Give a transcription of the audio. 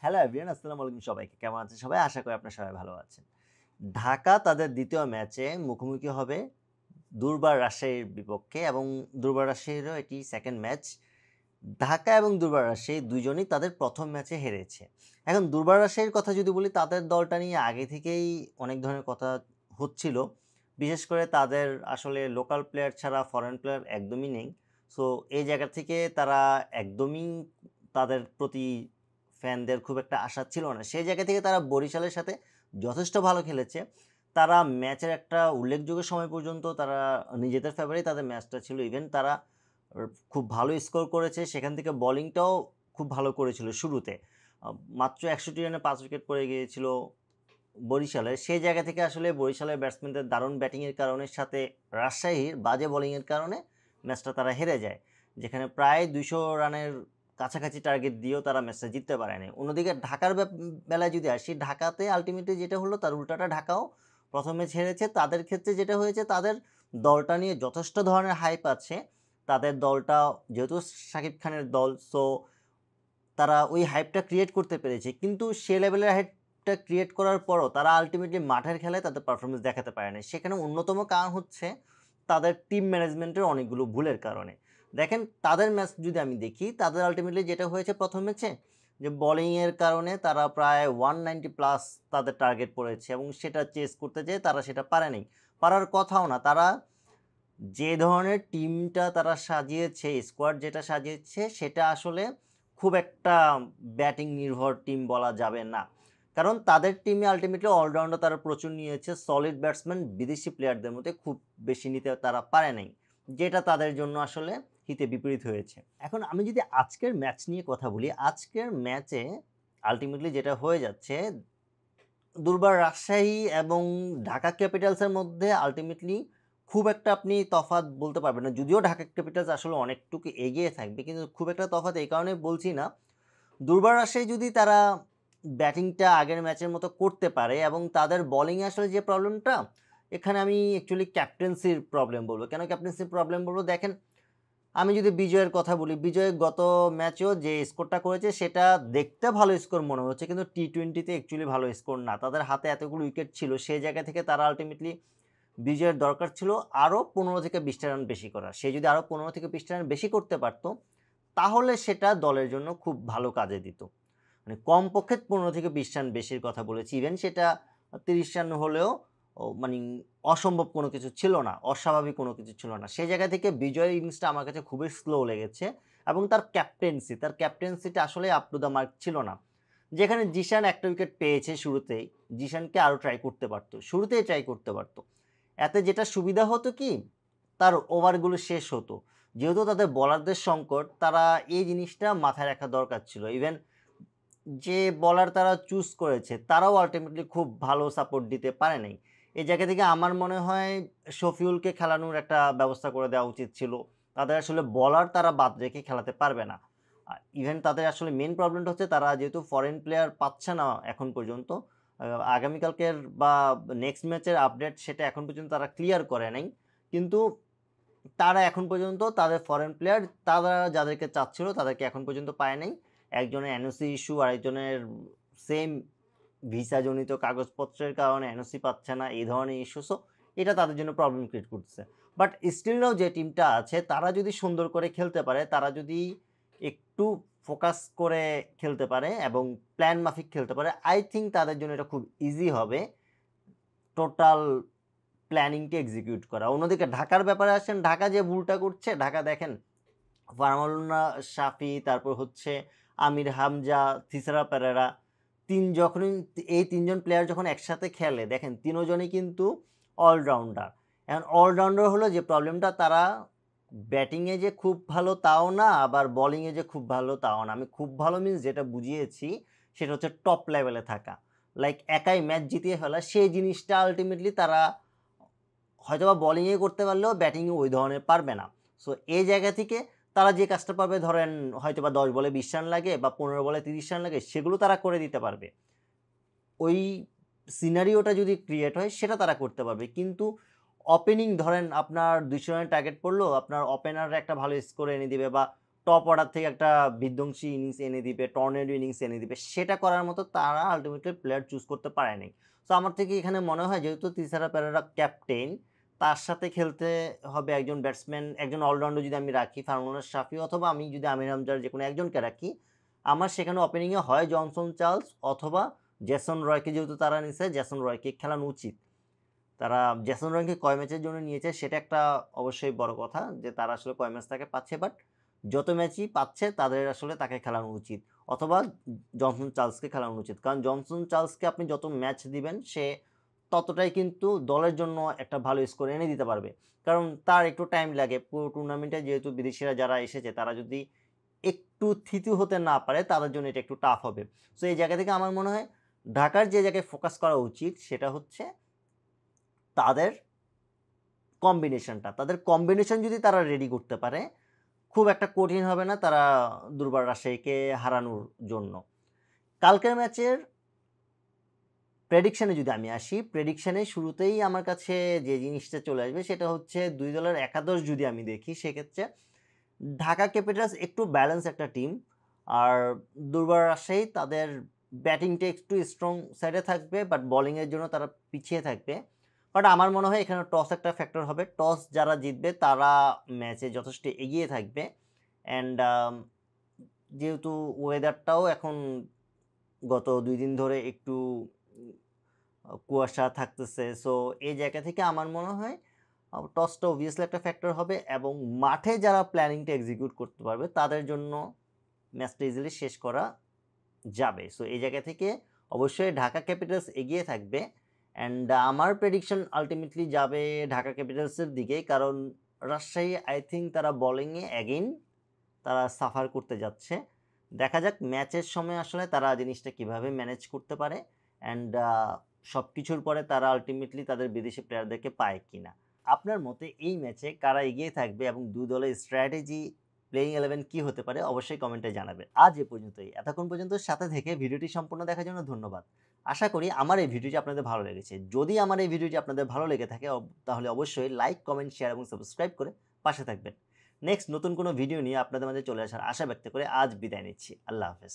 Hello everyone, আসসালামু আলাইকুম সবাইকে। কেমন আছেন সবাই? আশা করি আপনারা সবাই ভালো আছেন। ঢাকা তাদের ২য় ম্যাচে মুখোমুখি হবে দুর্বার রাজশাহীর বিপক্ষে এবং দুর্বার রাজশাহীরও এটি 2nd ম্যাচ। ঢাকা এবং দুর্বার রাজশাহী দুজনই তাদের ১ম ম্যাচে হেরেছে। এখন দুর্বার রাজশাহীর কথা যদি বলি, তাদের দলটা নিয়ে আগে থেকেই অনেক ধরনের কথা হচ্ছিল। বিশেষ করে তাদের আসলে লোকাল প্লেয়ার ছাড়া ফরেন প্লেয়ার একদমই নেই। সো এই জায়গা থেকে তারা একদমই তাদের প্রতি ফ্যানদের খুব একটা আশা ছিল না। সেই জায়গা থেকে তারা বরিশালের সাথে যথেষ্ট ভালো খেলেছে। তারা ম্যাচের একটা উল্লেখযোগ্য সময় পর্যন্ত তারা নিজেদের ফেভারেই তাদের ম্যাচটা ছিল। ইভেন তারা খুব ভালো স্কোর করেছে। সেখান থেকে বোলিংটাও খুব ভালো করেছিল শুরুতে। মাত্র ৬১ রানে ৫ উইকেট পড়ে গিয়েছিল বরিশালের। সেই জায়গা থেকে আসলে বরিশালের ব্যাটসম্যানদের দারুণ ব্যাটিংয়ের কারণে সাথে রাজশাহীর বাজে বোলিংয়ের কারণে ম্যাচটা তারা হেরে যায়। যেখানে প্রায় ২০০ রানের কাছাকাছি টার্গেট দিয়েও তারা ম্যাচটা জিততে পারেনি। অন্যদিকে ঢাকার বেলায় যদি আসি, ঢাকাতে আল্টিমেটলি যেটা হলো তার উল্টাটা ঢাকাও ১ম ম্যাচ হেরেছে। তাদের ক্ষেত্রে যেটা হয়েছে, তাদের দলটা নিয়ে যথেষ্ট ধরনের হাইপ আছে। তাদের দলটা যেহেতু শাকিব খানের দল, সো তারা ওই হাইপটা ক্রিয়েট করতে পেরেছে। কিন্তু সে লেভেলের হাইপটা ক্রিয়েট করার পরও তারা আল্টিমেটলি মাঠের খেলায় তাদের পারফরম্যান্স দেখাতে পারে নাই। সেখানে অন্যতম কারণ হচ্ছে তাদের টিম ম্যানেজমেন্টের অনেকগুলো ভুলের কারণে। দেখেন, তাদের ম্যাচ যদি আমি দেখি, তাদের আল্টিমেটলি যেটা হয়েছে ১ম ম্যাচে, যে বোলিংয়ের কারণে তারা প্রায় 190 প্লাস তাদের টার্গেট পড়েছে এবং সেটা চেস করতে যেয়ে তারা সেটা পারে নাই। পারার কথাও না। তারা যে ধরনের টিমটা তারা সাজিয়েছে, স্কোয়াড যেটা সাজিয়েছে, সেটা আসলে খুব একটা ব্যাটিং নির্ভর টিম বলা যাবে না। কারণ তাদের টিমে আল্টিমেটলি অলরাউন্ডার তারা প্রচুর নিয়েছে। সলিড ব্যাটসম্যান বিদেশি প্লেয়ারদের মধ্যে খুব বেশি নিতে তারা পারে নাই। যেটা তাদের জন্য আসলে হিতে বিপরীত হয়েছে। এখন আমি যদি আজকের ম্যাচ নিয়ে কথা বলি, আজকের ম্যাচে আল্টিমেটলি যেটা হয়ে যাচ্ছে, দুর্বার রাজশাহী এবং ঢাকা ক্যাপিটালসের মধ্যে আল্টিমেটলি খুব একটা আপনি তফাৎ বলতে পারবেন না। যদিও ঢাকা ক্যাপিটালস আসলে অনেকটুকু এগিয়ে থাকবে, কিন্তু খুব একটা তফাৎ এই কারণে বলছি না। দুর্বার রাজশাহী যদি তারা ব্যাটিংটা আগের ম্যাচের মতো করতে পারে এবং তাদের বোলিংয়ে আসলে যে প্রবলেমটা, এখানে আমি অ্যাকচুয়ালি ক্যাপ্টেন্সির প্রবলেম বলব। কেন ক্যাপ্টেন্সির প্রবলেম বলব? দেখেন, আমি যদি বিজয়ের কথা বলি, বিজয় গত ম্যাচেও যে স্কোরটা করেছে সেটা দেখতে ভালো স্কোর মনে হচ্ছে, কিন্তু টি-20তে অ্যাকচুয়ালি ভালো স্কোর না। তাদের হাতে এতগুলো উইকেট ছিল, সেই জায়গা থেকে তারা আল্টিমেটলি বিজয়ের দরকার ছিল আরও ১৫ থেকে ২০টা রান বেশি করা। সে যদি আরও ১৫ থেকে ২০টা রান বেশি করতে পারত, তাহলে সেটা দলের জন্য খুব ভালো কাজে দিত। মানে কমপক্ষে ১৫ থেকে ২০ রান বেশির কথা বলেছি। ইভেন সেটা ৩০ রান হলেও মানে অসম্ভব কোনো কিছু ছিল না, অস্বাভাবিক কোনো কিছু ছিল না। সেই জায়গা থেকে বিজয়ের ইনিংসটা আমার কাছে খুবই স্লো লেগেছে এবং তার ক্যাপ্টেন্সিটা আসলে আপ টু দ্য মার্ক ছিল না। যেখানে জিশান একটা উইকেট পেয়েছে শুরুতেই, জিশানকে আরও ট্রাই করতে পারত। শুরুতেই ট্রাই করতে পারত। এতে যেটা সুবিধা হতো কি, তার ওভারগুলো শেষ হতো। যেহেতু তাদের বোলারদের সংকট, তারা এই জিনিসটা মাথায় রাখা দরকার ছিল। ইভেন যে বলার তারা চুজ করেছে, তারাও আল্টিমেটলি খুব ভালো সাপোর্ট দিতে পারে নাই। এই জায়গা থেকে আমার মনে হয় শফিউলকে খেলানোর একটা ব্যবস্থা করে দেওয়া উচিত ছিল। তাদের আসলে বলার তারা বাদ রেখে খেলাতে পারবে না। ইভেন তাদের আসলে মেইন প্রবলেমটা হচ্ছে, তারা যেহেতু ফরেন প্লেয়ার পাচ্ছে না এখন পর্যন্ত, আগামীকালকের বা নেক্সট ম্যাচের আপডেট সেটা এখন পর্যন্ত তারা ক্লিয়ার করে নাই। কিন্তু তারা এখন পর্যন্ত তাদের ফরেন প্লেয়ার, তারা যাদেরকে চাচ্ছিল তাদেরকে এখন পর্যন্ত পায় নাই। একজনের এনওসি ইস্যু, আরেকজনের সেম ভিসাজনিত কাগজপত্রের কারণে এনওসি পাচ্ছে না, এই ধরনের ইস্যু। সো এটা তাদের জন্য প্রবলেম ক্রিয়েট করতেছে। বাট স্টিল নাও যে টিমটা আছে, তারা যদি সুন্দর করে খেলতে পারে, তারা যদি একটু ফোকাস করে খেলতে পারে এবং প্ল্যান মাফিক খেলতে পারে, আই থিঙ্ক তাদের জন্য এটা খুব ইজি হবে টোটাল প্ল্যানিংকে এক্সিকিউট করা। অন্যদিকে ঢাকার ব্যাপারে আসেন, ঢাকা যে ভুলটা করছে, ঢাকা দেখেন ফারমালুনা শাফি, তারপর হচ্ছে আমির হামজা, থিসারা পেরেরা, এই ৩ জন প্লেয়ার যখন একসাথে খেলে, দেখেন ৩ জনই কিন্তু অলরাউন্ডার। এখন অলরাউন্ডার হলো যে প্রবলেমটা, তারা ব্যাটিংয়ে যে খুব ভালো তাও না, আবার বোলিংয়ে যে খুব ভালো তাও না। আমি খুব ভালো মিনস যেটা বুঝিয়েছি সেটা হচ্ছে টপ লেভেলে থাকা, লাইক একাই ম্যাচ জিতিয়ে ফেলা। সেই জিনিসটা আল্টিমেটলি তারা হয়তোবা বোলিংয়ে করতে পারলেও ব্যাটিংয়ে ওই ধরনের পারবে না। সো এই জায়গা থেকে তারা যে কাজটা পারবে, ধরেন হয়তোবা ১০ বলে ২০ রান লাগে বা ১৫ বলে ৩০ রান লাগে, সেগুলো তারা করে দিতে পারবে। ওই সিনারিওটা যদি ক্রিয়েট হয়, সেটা তারা করতে পারবে। কিন্তু ওপেনিং ধরেন আপনার ২০০ রানের টার্গেট পড়লো, আপনার ওপেনাররা একটা ভালো স্কোর এনে দিবে বা টপ অর্ডার থেকে একটা বিধ্বংসী ইনিংস এনে দিবে, টর্নেডো ইনিংস এনে দিবে, সেটা করার মতো তারা আলটিমেটলি প্লেয়ার চুজ করতে পারে নাই। সো আমার থেকে এখানে মনে হয় যেহেতু তিসারা পেরেরা ক্যাপ্টেন, তার সাথে খেলতে হবে একজন ব্যাটসম্যান, একজন অলরাউন্ডার যদি আমি রাখি ফারহানুর শাফি, অথবা আমি যদি আমির হামজার যে কোনো একজনকে রাখি, আমার সেখানে ওপেনিংয়ে হয় জনসন চার্লস অথবা জেসন রয়কে, যেহেতু তারা নিছে জেসন রয়কে খেলানো উচিত। তারা জেসন রয়কে কয় ম্যাচের জন্য নিয়েছে সেটা একটা অবশ্যই বড় কথা, যে তারা আসলে কয় ম্যাচ তাকে পাচ্ছে, বাট যত ম্যাচই পাচ্ছে তাদের আসলে তাকে খেলানো উচিত, অথবা জনসন চার্লসকে খেলানো উচিত। কারণ জনসন চার্লসকে আপনি যত ম্যাচ দিবেন সে ততটাই কিন্তু দলের জন্য একটা ভালো স্কোর এনে দিতে পারবে। কারণ তার একটু টাইম লাগে পুরো টুর্নামেন্টে, যেহেতু বিদেশিরা যারা এসেছে তারা যদি একটু থিতু হতে না পারে তাদের জন্য এটা একটু টাফ হবে। সো এই জায়গা থেকে আমার মনে হয় ঢাকার যে জায়গায় ফোকাস করা উচিত সেটা হচ্ছে তাদের কম্বিনেশনটা। তাদের কম্বিনেশন যদি তারা রেডি করতে পারে, খুব একটা কঠিন হবে না তারা দুর্বার রাজশাহীকে হারানোর জন্য। কালকের ম্যাচের প্রেডিকশানে যদি আমি আসি, প্রেডিকশানে শুরুতেই আমার কাছে যে জিনিসটা চলে আসবে সেটা হচ্ছে দুই দলের একাদশ যদি আমি দেখি, সেক্ষেত্রে ঢাকা ক্যাপিটালস একটু ব্যালেন্স একটা টিম, আর দুর্বার রাজশাহী তাদের ব্যাটিংটা একটু স্ট্রং সাইডে থাকবে, বাট বোলিংয়ের জন্য তারা পিছিয়ে থাকবে। বাট আমার মনে হয় এখানে টস একটা ফ্যাক্টর হবে, টস যারা জিতবে তারা ম্যাচে যথেষ্ট এগিয়ে থাকবে। অ্যান্ড যেহেতু ওয়েদারটাও এখন গত 2 দিন ধরে একটু কুয়াশা থাকতেছে, সো এই জায়গা থেকে আমার মনে হয় টসটা অবভিয়াসলি একটা ফ্যাক্টর হবে, এবং মাঠে যারা প্ল্যানিংটা এক্সিকিউট করতে পারবে তাদের জন্য ম্যাচটা ইজিলি শেষ করা যাবে। সো এই জায়গা থেকে অবশ্যই ঢাকা ক্যাপিটালস এগিয়ে থাকবে। অ্যান্ড আমার প্রেডিকশন আলটিমেটলি যাবে ঢাকা ক্যাপিটালসের দিকে, কারণ রাজশাহী আই থিঙ্ক তারা বোলিংয়ে অ্যাগেইন তারা সাফার করতে যাচ্ছে। দেখা যাক ম্যাচের সময় আসলে তারা জিনিসটা কিভাবে ম্যানেজ করতে পারে, অ্যান্ড সব কিছুর পরে তারা আলটিমেটলি তাদের বিদেশি প্লেয়ারদেরকে পায় কিনা। আপনার মতে এই ম্যাচে কারা এগিয়ে থাকবে এবং দুই দলের স্ট্র্যাটেজি প্লেইং 11 কি হতে পারে অবশ্যই কমেন্টে জানাবেন। আজ এ পর্যন্তই। এতক্ষণ পর্যন্ত সাথে থেকে ভিডিওটি সম্পূর্ণ দেখার জন্য ধন্যবাদ। আশা করি আমার এই ভিডিওটি আপনাদের ভালো লেগেছে। যদি আমার এই ভিডিওটি আপনাদের ভালো লেগে থাকে তাহলে অবশ্যই লাইক, কমেন্ট, শেয়ার এবং সাবস্ক্রাইব করে পাশে থাকবেন। নেক্সট নতুন কোনো ভিডিও নিয়ে আপনাদের মাঝে চলে আসার আশা ব্যক্ত করে আজ বিদায় নিচ্ছি। আল্লাহ হাফেজ।